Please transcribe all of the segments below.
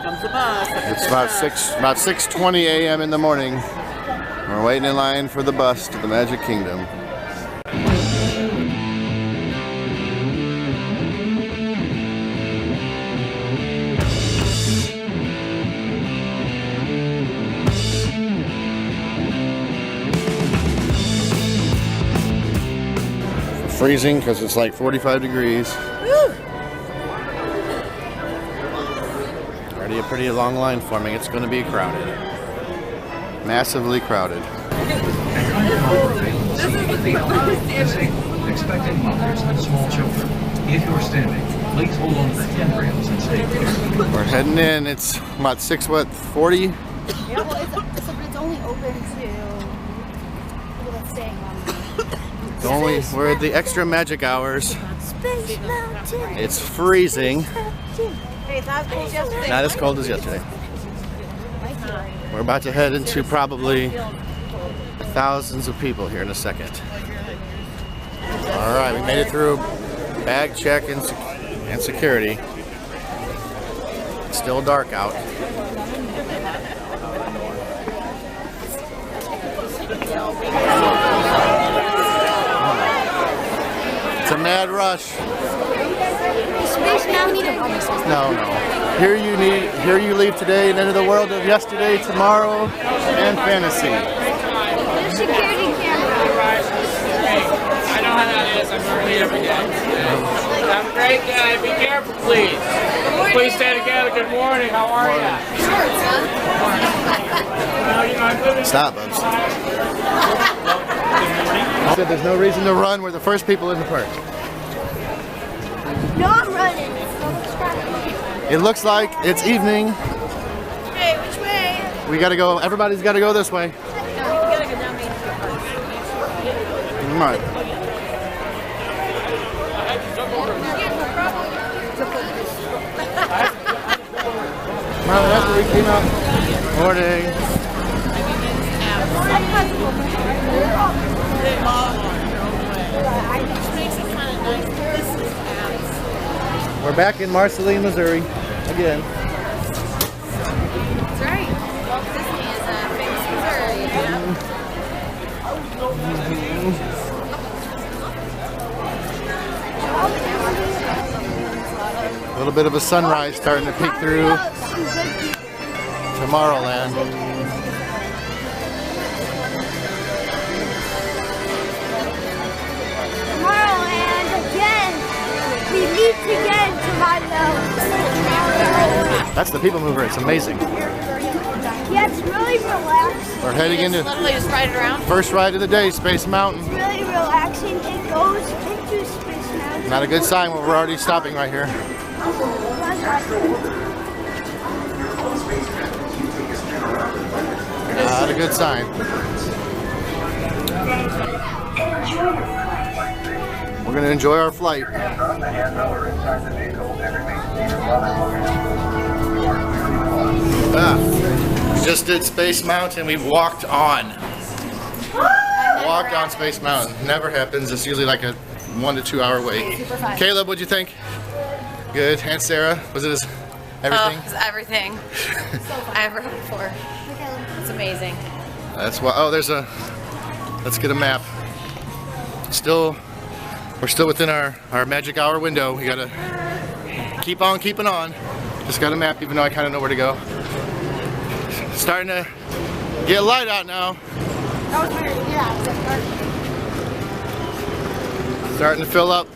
comes the bus. It's about 6:20 a.m. in the morning. We're waiting in line for the bus to the Magic Kingdom. Freezing because it's like 45 degrees. Woo. Already a pretty long line forming. It's going to be crowded. Massively crowded. Expecting mothers and small children. If you're standing, please hold on to the handrails and stay clear. We're heading in. It's about 6:40? Yeah, well, it's only open to people that's staying on. We're at the extra magic hours. Space Mountain. It's freezing. Hey, it's not cold yesterday. Not as cold as yesterday. We're about to head into probably thousands of people here in a second. All right, we made it through bag check and security. It's still dark out. It's a mad rush. Space Mountain. No. Here you leave today and enter the world of yesterday, tomorrow, and fantasy. Security camera. I know how that is. I'm early every day. Have a great day. Be careful, please. Please stay together. Good morning. How are you? Stop, Bubs. There's no reason to run. We're the first people in the park. No, I'm running. It looks like it's evening. Hey, which way? We gotta go. Everybody's gotta go this way. No, we gotta go down Main Street first. Come on. Well, after we came out. Morning. We're back in Marceline, Missouri again. That's right. Walt Disney is famous Missouri, you A little bit of a sunrise starting to peek through Tomorrowland. Tomorrowland again. We meet again tomorrow. That's the people mover. It's amazing. Yeah, it's really relaxing. We're heading into Lovely, just ride it around. first ride of the day, Space Mountain. It's really relaxing. It goes into Space Mountain. Not a good sign when we're already stopping right here. Not a good sign. We're going to enjoy our flight. Just did Space Mountain. We walked on. Walked on Space Mountain. Never happens. It's usually like a 1 to 2 hour wait. Super fun. Caleb, what'd you think? Good. Aunt Sarah, was it everything? Oh, it's everything I ever hoped for. It's amazing. That's why. Oh, let's get a map. We're still within our magic hour window. We gotta keep on keeping on. Just got a map, even though I kind of know where to go. Starting to get light out now. That was weird. Yeah, Starting to fill up.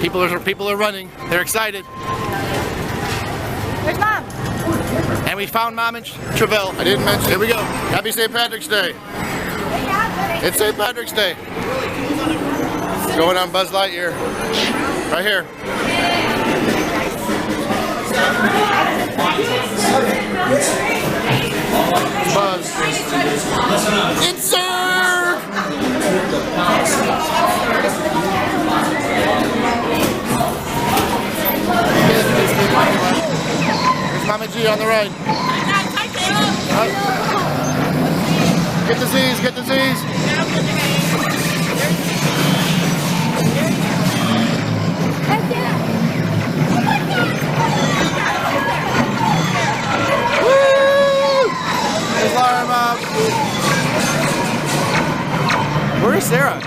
People are running. They're excited. Where's Mom? And we found Mom in Travell. I didn't mention. Here we go. Happy St. Patrick's Day. It's St. Patrick's Day. Going on Buzz Lightyear. Right here. Buzz. It's Zerg! There's Mama G on the right. Get the Z's, get the Z's. Sarah?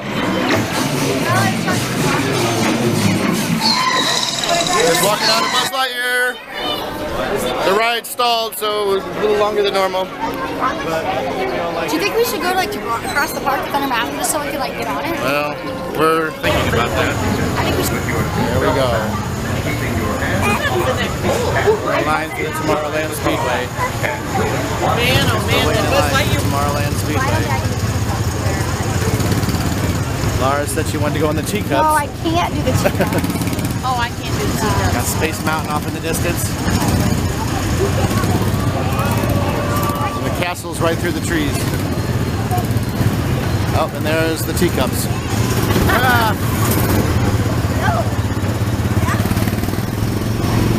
Just walking out of Buzz Lightyear. The ride stalled, so it was a little longer than normal. Do you think we should go like to walk across the park with Thunder Mountain just so we can like get on it? Well, we're thinking about that. I think we should. There we go. Lines to the Tomorrowland Speedway. Man, oh man, that Buzz Lightyear. Tomorrowland Why Speedway. don't I get Laura said she wanted to go in the teacups. No, I can't do the teacups. Oh, I can't do that. Got Space Mountain off in the distance. And the castle's right through the trees. Oh, and there's the teacups. Ah.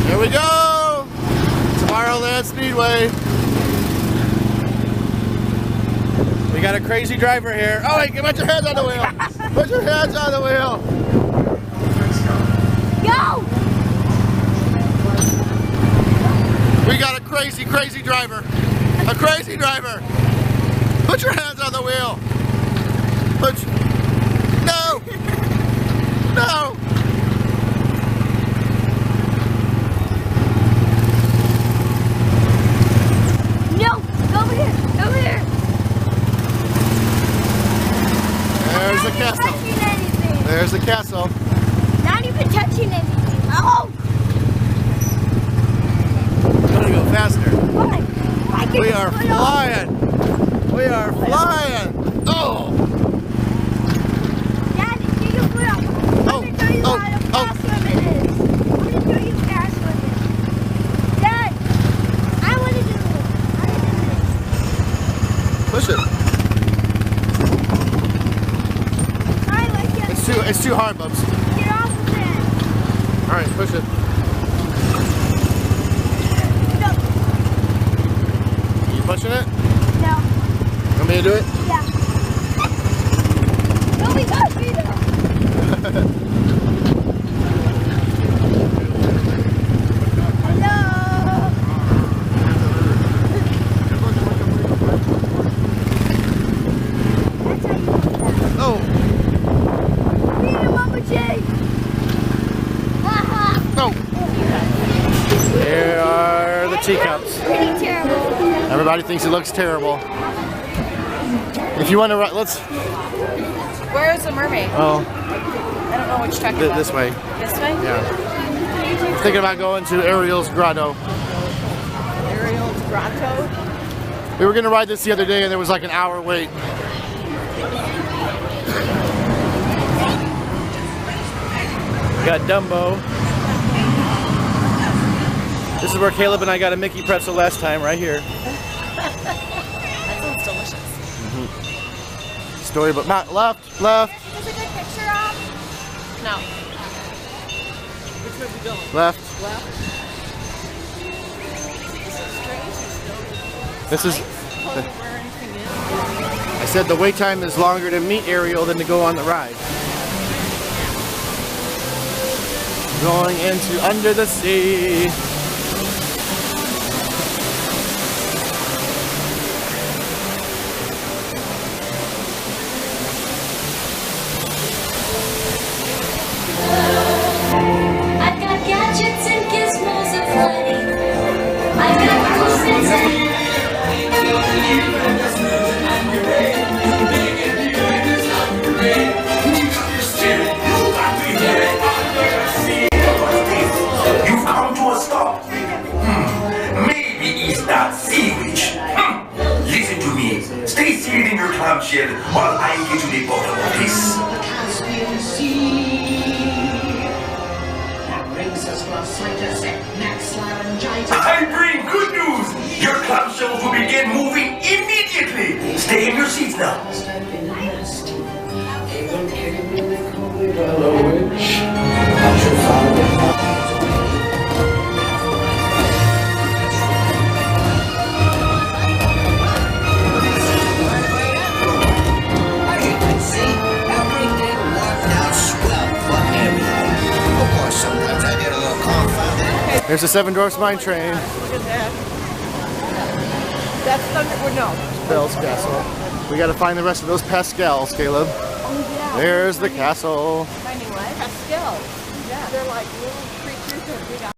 Here we go! Tomorrowland Speedway. We got a crazy driver here. Oh, wait, put your hands on the wheel. Put your hands on the wheel. Go! We got a crazy, crazy driver. A crazy driver. Put your hands on the wheel. No! No! No! Go over here! Over here! There's the castle. Touching anything. There's the castle. Not even touching anything. Oh! I'm gonna go faster. Why? Why can't We you are put it flying. We are flying. Oh! Dad, you can put up. I'm gonna show you how fast swimming is. I'm gonna show you fast swimming. Dad, I wanna do this. I wanna do Push it. this. I like it. It's too hard, Bubs. Get off of it. All right, push it. No. You pushing it? No. Want me to do it? Yeah. No, we got me though. Hello. That's how you do that. Oh, Peter, Mama Jay. Haha. no. Here are the teacups. Pretty terrible. Everybody thinks it looks terrible. If you want to, let's. Where is the mermaid? Oh, I don't know which talking about. this way. This way? Yeah. I'm thinking about going to Ariel's Grotto. Ariel's Grotto? We were gonna ride this the other day, and there was like an hour wait. Got Dumbo. This is where Caleb and I got a Mickey pretzel last time, right here. That sounds delicious. Storybook. Left. Is this a good picture of? No. Which way we going? Left. Left? This is. I said the wait time is longer to meet Ariel than to go on the ride. Going into Under the Sea. I've got gadgets and gizmos aplenty. I've got coolness and You've come to a stop. Maybe it's that sea witch. Listen to me. Stay seated in your clamshell while I get to the bottom of this. I bring good news. Your clamshells will begin moving immediately. Stay in your seats now. There's the Seven Dwarfs Mine Train. Look at that. That's Thunder. Well, no. Bell's Castle. We got to find the rest of those Pascals, Caleb. There's the castle. Finding what? Castles. Yeah. They're like little creatures with big eyes.